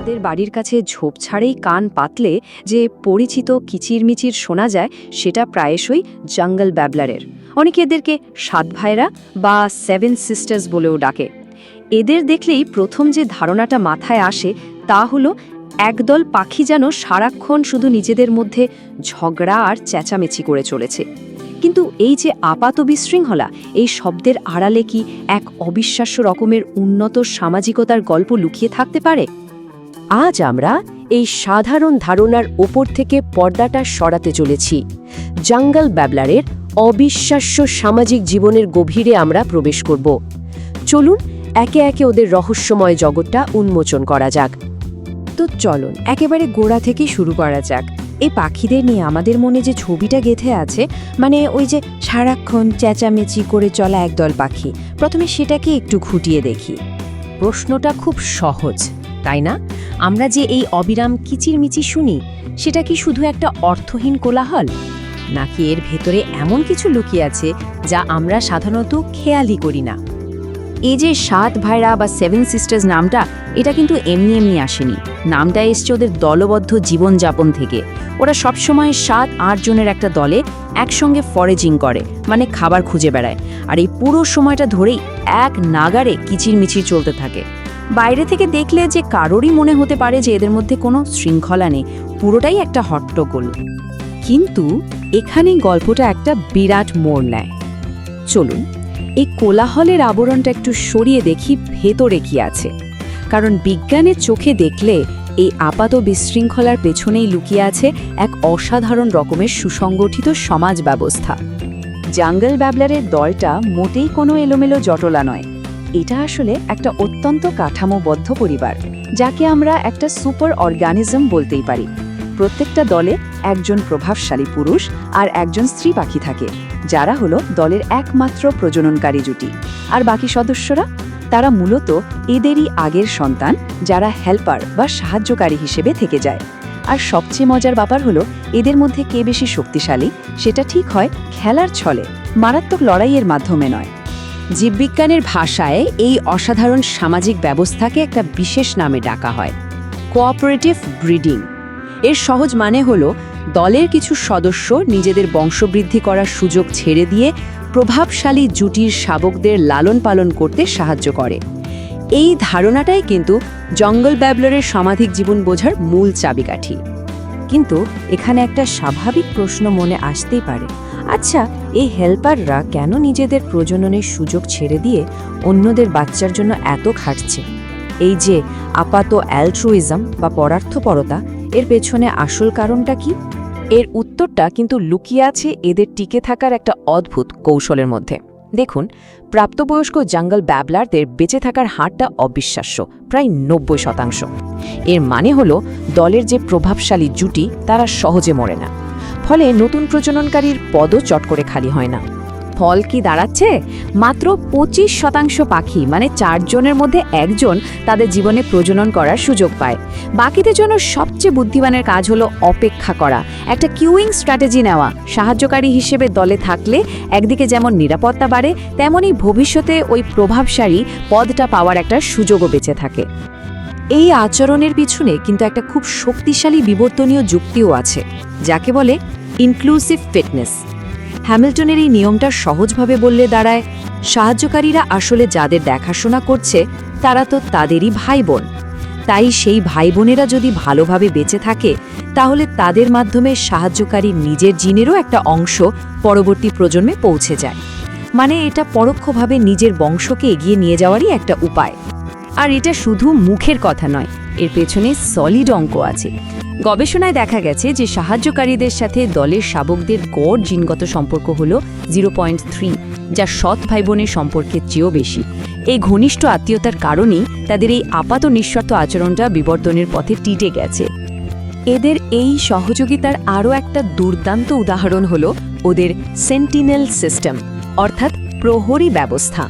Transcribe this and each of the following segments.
আমাদের বাড়ির কাছে ঝোপঝাড়েই কান পাতলে যে পরিচিত কিচিরমিচির শোনা যায় সেটা প্রায়শই জঙ্গল ব্যাবলারের। অনেকে এদেরকে সাত ভাইরা বা 7 সিস্টার্স বলেও ডাকে। এদের দেখলেই প্রথম যে ধারণাটা মাথায় আসে তা হলো একদল পাখি যেন সারাক্ষণ শুধু নিজেদের মধ্যে ঝগড়া আর চেঁচামেচি করে চলেছে। কিন্তু এই যে আপাত বিশৃঙ্খলা, এই শব্দের আড়ালে কি এক অবিশ্বাস্য রকমের উন্নত সামাজিকতার গল্প লুকিয়ে থাকতে পারে? আজ আমরা এই সাধারণ ধারণার ওপর থেকে পর্দাটা সরাতে চলেছি। জঙ্গল ব্যাবলারের অবিশ্বাস্য সামাজিক জীবনের গভীরে আমরা প্রবেশ করব। চলুন একে একে ওদের রহস্যময় জগৎটা উন্মোচন করা যাক। তো চলুন একেবারে গোড়া থেকে শুরু করা যাক। এই পাখিদের নিয়ে আমাদের মনে যে ছবিটা গেঁথে আছে, মানে ওই যে সারাক্ষণ চেঁচামেচি করে চলা একদল পাখি, প্রথমে সেটাকে একটু খুঁটিয়ে দেখি। প্রশ্নটা খুব সহজ, তাই না? আমরা যে এই অবিরাম কিচিরমিচি শুনি, সেটা কি শুধু একটা অর্থহীন কোলাহল, নাকি এর ভেতরে এমন কিছু লুকিয়ে আছে যা আমরা সাধারণত খেয়ালই করি না? এই যে 7 ভাইরা বা 7 সিস্টার্স নামটা, এটা কিন্তু এমনি এমনি আসেনি। নামটা এসছে ওদের দলবদ্ধ জীবনযাপন থেকে। ওরা সবসময় 7-8 জনের একটা দলে একসঙ্গে ফরেজিং করে, মানে খাবার খুঁজে বেড়ায়। আর এই পুরো সময়টা ধরেই এক নাগারে কিচিরমিচির চলতে থাকে। বাইরে থেকে দেখলে যে কারোরই মনে হতে পারে যে এদের মধ্যে কোনো শৃঙ্খলা নেই, পুরোটাই একটা হট্টগোল। কিন্তু এখানেই গল্পটা একটা বিরাট মোড় নেয়। চলুন এই কোলাহলের আবরণটা একটু সরিয়ে দেখি ভেতরে কি আছে। কারণ বিজ্ঞানের চোখে দেখলে এই আপাত বিশৃঙ্খলার পেছনেই লুকিয়ে আছে এক অসাধারণ রকমের সুসংগঠিত সমাজ ব্যবস্থা। জঙ্গল ব্যাবলারের দলটা মোটেই কোনো এলোমেলো জটলা নয়। এটা আসলে একটা অত্যন্ত কাঠামোবদ্ধ পরিবার, যাকে আমরা একটা সুপার অর্গানিজম বলতেই পারি। প্রত্যেকটা দলে একজন প্রভাবশালী পুরুষ আর একজন স্ত্রী পাখি থাকে, যারা হলো দলের একমাত্র প্রজননকারী জুটি। আর বাকি সদস্যরা, তারা মূলত এদেরই আগের সন্তান, যারা হেল্পার বা সাহায্যকারী হিসেবে থেকে যায়। আর সবচেয়ে মজার ব্যাপার হলো, এদের মধ্যে কে বেশি শক্তিশালী সেটা ঠিক হয় খেলার ছলে, মারাত্মক লড়াইয়ের মাধ্যমে নয়। জীববিজ্ঞানের ভাষায় এই অসাধারণ সামাজিক ব্যবস্থাকে একটা বিশেষ নামে ডাকা হয়, কোঅপারেটিভ ব্রিডিং। এর সহজ মানে হলো, দলের কিছু সদস্য নিজেদের বংশবৃদ্ধি করার সুযোগ ছেড়ে দিয়ে প্রভাবশালী জুটির শাবকদের লালন পালন করতে সাহায্য করে। এই ধারণাটাই কিন্তু জঙ্গল ব্যাবলারের সামাজিক জীবন বোঝার মূল চাবিকাঠি। কিন্তু এখানে একটা স্বাভাবিক প্রশ্ন মনে আসতেই পারে, আচ্ছা এই হেল্পাররা কেন নিজেদের প্রজননের সুযোগ ছেড়ে দিয়ে অন্যদের বাচ্চার জন্য এত খাটছে? এই যে আপাত অ্যালট্রুইজম বা পরার্থপরতা, এর পেছনে আসল কারণটা কি? এর উত্তরটা কিন্তু লুকিয়ে আছে এদের টিকে থাকার একটা অদ্ভুত কৌশলের মধ্যে। দেখুন, প্রাপ্তবয়স্ক জঙ্গল ব্যাবলারদের বেঁচে থাকার হারটা অবিশ্বাস্য, প্রায় 90%। এর মানে হলো, দলের যে প্রভাবশালী জুটি তারা সহজে মরে না, ফলে নতুন প্রজননকারীর পদও চট করে খালি হয় না। ফল কি দাঁড়াচ্ছে? মাত্র 25% পাখি, মানে 4 জনের মধ্যে 1 জন তাদের জীবনে প্রজনন করার সুযোগ পায়। বাকিদের জন্য সবচেয়ে বুদ্ধিমানের কাজ হলো অপেক্ষা করা, একটা কিউইং স্ট্র্যাটেজি নেওয়া। সাহায্যকারী হিসেবে দলে থাকলে একদিকে যেমন নিরাপত্তা বাড়ে, তেমনই ভবিষ্যতে ওই প্রভাবশালী পদটা পাওয়ার একটা সুযোগও বেঁচে থাকে। এই আচরণের পিছনে কিন্তু একটা খুব শক্তিশালী বিবর্তনীয় যুক্তিও আছে, যাকে বলে ইনক্লুসিভ ফিটনেস। হ্যামিল্টনের এই নিয়মটা সহজভাবে বললে দাঁড়ায়, সাহায্যকারীরা আসলে যাদের দেখাশোনা করছে তারা তো তাদেরই ভাই বোন। তাই সেই ভাই বোনেরা যদি ভালোভাবে বেঁচে থাকে, তাহলে তাদের মাধ্যমে সাহায্যকারীর নিজের জিনেরও একটা অংশ পরবর্তী প্রজন্মে পৌঁছে যায়। মানে এটা পরোক্ষভাবে নিজের বংশকে এগিয়ে নিয়ে যাওয়ারই একটা উপায়। আর এটা শুধু মুখের কথা নয়, এর পেছনে সলিড অঙ্ক আছে। গবেষণায় দেখা গেছে যে সাহায্যকারীদের সাথে দলের শাবকদের গড় জিনগত সম্পর্ক হল 0.3, যা সৎ ভাই বোনের সম্পর্কের চেয়েও বেশি। এই ঘনিষ্ঠ আত্মীয়তার কারণেই তাদের এই আপাত নিঃস্বার্থ আচরণটা বিবর্তনের পথে টিকে গেছে। এদের এই সহযোগিতার আরও একটা দুর্দান্ত উদাহরণ হল ওদের সেন্টিনেল সিস্টেম, অর্থাৎ প্রহরী ব্যবস্থা।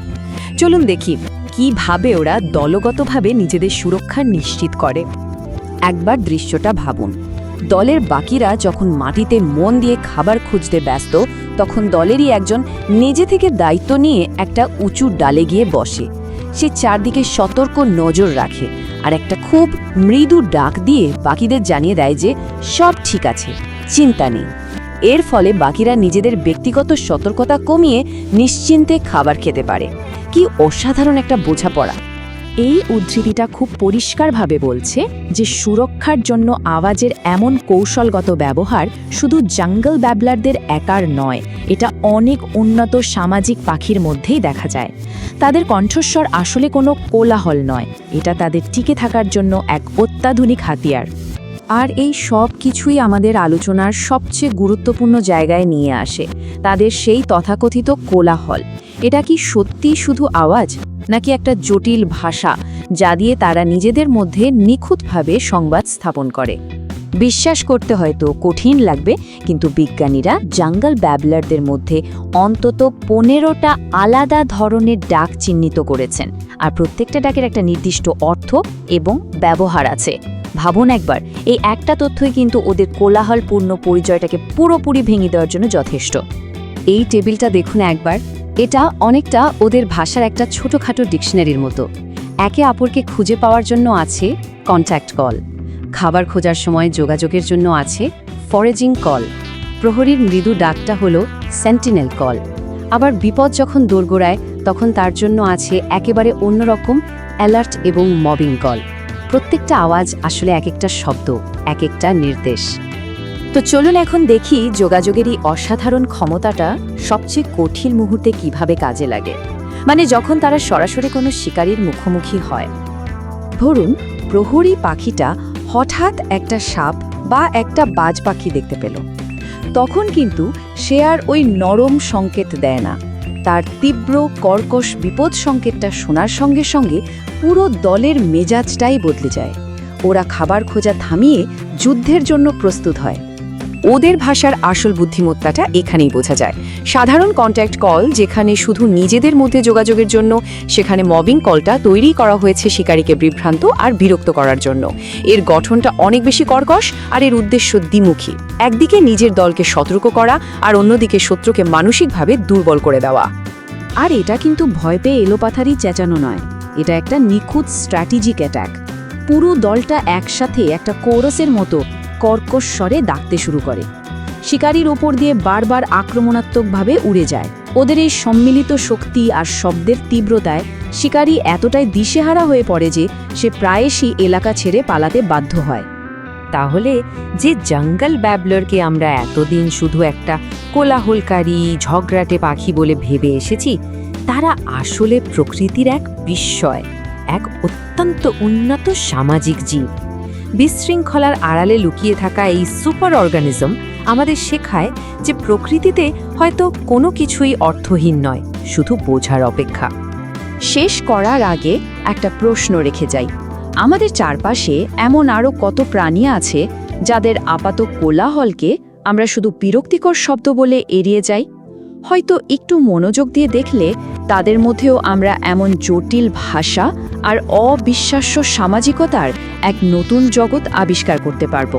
চলুন দেখি কিভাবে ওরা দলগতভাবে নিজেদের সুরক্ষা নিশ্চিত করে। একবার দৃশ্যটা ভাবুন, দলের বাকিরা যখন মাটিতে মন দিয়ে খাবার খুঁজতে ব্যস্ত, তখন দলেরই একজন নিজে থেকে দায়িত্ব নিয়ে একটা উঁচু ডালে গিয়ে বসে। সে চারদিকে সতর্ক নজর রাখে আর একটা খুব মৃদু ডাক দিয়ে বাকিদের জানিয়ে দেয় যে সব ঠিক আছে, চিন্তা নেই। এর ফলে বাকিরা নিজেদের ব্যক্তিগত সতর্কতা কমিয়ে নিশ্চিন্তে খাবার খেতে পারে। কি অসাধারণ একটা বোঝাপড়া! এই উদ্ধৃতিটা খুব পরিষ্কারভাবে বলছে যে সুরক্ষার জন্য আওয়াজের এমন কৌশলগত ব্যবহার শুধু জঙ্গল ব্যাবলারদের একার নয়, এটা অনেক উন্নত সামাজিক পাখির মধ্যেই দেখা যায়। তাদের কণ্ঠস্বর আসলে কোনো কোলাহল নয়, এটা তাদের টিকে থাকার জন্য এক অত্যাধুনিক হাতিয়ার। আর এই সব কিছুই আমাদের আলোচনার সবচেয়ে গুরুত্বপূর্ণ জায়গায় নিয়ে আসে, তাদের সেই তথাকথিত কোলাহল। এটা কি সত্যি শুধু আওয়াজ, নাকি একটা জটিল ভাষা যা দিয়ে তারা নিজেদের মধ্যে নিখুঁতভাবে সংবাদ স্থাপন করে? বিশ্বাস করতে হয়তো কঠিন লাগবে, কিন্তু বিজ্ঞানীরা জঙ্গল ব্যাবলারদের মধ্যে অন্তত 15টা আলাদা ধরনের ডাক চিহ্নিত করেছেন, আর প্রত্যেকটা ডাকের একটা নির্দিষ্ট অর্থ এবং ব্যবহার আছে। ভাবুন একবার, এই একটা তথ্যই কিন্তু ওদের কোলাহলপূর্ণ পরিচয়টাকে পুরোপুরি ভেঙে দেওয়ার জন্য যথেষ্ট। এই টেবিলটা দেখুন একবার, এটা অনেকটা ওদের ভাষার একটা ছোটখাটো ডিকশনারির মতো। একে অপরকে খুঁজে পাওয়ার জন্য আছে কন্ট্যাক্ট কল, খাবার খোঁজার সময় যোগাযোগের জন্য আছে ফরেজিং কল, প্রহরীর মৃদু ডাকটা হলো সেন্টিনেল কল, আবার বিপদ যখন দোরগোড়ায় তখন তার জন্য আছে একেবারে অন্যরকম অ্যালার্ট এবং মবিং কল। প্রত্যেকটা আওয়াজ আসলে এক একটা শব্দ, এক একটা নির্দেশ। তো চলুন এখন দেখি যোগাযোগের এই অসাধারণ ক্ষমতাটা সবচেয়ে কঠিন মুহূর্তে কিভাবে কাজে লাগে, মানে যখন তারা সরাসরি কোনো শিকারীর মুখোমুখি হয়। ধরুন প্রহরী পাখিটা হঠাৎ একটা সাপ বা একটা বাজ পাখি দেখতে পেল, তখন কিন্তু সে আর ওই নরম সংকেত দেয় না, তার তীব্র কর্কশ বিপদ সংকেতটা শোনার সঙ্গে সঙ্গে পুরো দলের মেজাজটাই বদলে যায়। ওরা খাবার খোঁজা থামিয়ে যুদ্ধের জন্য প্রস্তুত হয়। ওদের ভাষার আসল বুদ্ধিমত্তাটা এখানেই বোঝা যায়। সাধারণ কন্ট্যাক্ট কল যেখানে শুধু নিজেদের মধ্যে যোগাযোগের জন্য, সেখানে মবিং কলটা তৈরি করা হয়েছে শিকারীকে বিভ্রান্ত আর বিরক্ত করার জন্য। এর গঠনটা অনেক বেশি কর্কশ আর এর উদ্দেশ্য দ্বিমুখী। একদিকে নিজের দলকে সতর্ক করা আর অন্যদিকে শত্রুকে মানসিকভাবে দুর্বল করে দেওয়া। আর এটা কিন্তু ভয় পেয়ে এলোপাথারি চেঁচানো নয়, এটা একটা নিখুঁত স্ট্র্যাটেজিক অ্যাটাক। পুরো দলটা একসাথে একটা কোরাসের মতো কর্কশ স্বরে ডাকতে শুরু করে। শিকারীর ওপর দিয়ে বারবার আক্রমণাত্মকভাবে উড়ে যায়। ওদের এই সম্মিলিত শক্তি আর শব্দের তীব্রতায় শিকারী এতটাই দিশেহারা হয়ে পড়ে যে সে প্রায়শই এলাকা ছেড়ে পালাতে বাধ্য হয়। তাহলে যে জঙ্গল ব্যাবলারকে আমরা এতদিন শুধু একটা কোলাহলকারী ঝগড়াটে পাখি বলে ভেবে এসেছি, তারা আসলে প্রকৃতির এক বিস্ময়, এক অত্যন্ত উন্নত সামাজিক জীব। বিশৃঙ্খলার আড়ালে লুকিয়ে থাকা এই সুপার অর্গানিজম আমাদের শেখায় যে প্রকৃতিতে হয়তো কোনো কিছুই অর্থহীন নয়, শুধু বোঝার অপেক্ষা। শেষ করার আগে একটা প্রশ্ন রেখে যাই, আমাদের চারপাশে এমন আরও কত প্রাণী আছে যাদের আপাত কোলাহলকে আমরা শুধু বিরক্তিকর শব্দ বলে এড়িয়ে যাই? হয়তো একটু মনোযোগ দিয়ে দেখলে তাদের মধ্যেও আমরা এমন জটিল ভাষা আর অবিশ্বাস্য সামাজিকতার এক নতুন জগৎ আবিষ্কার করতে পারব।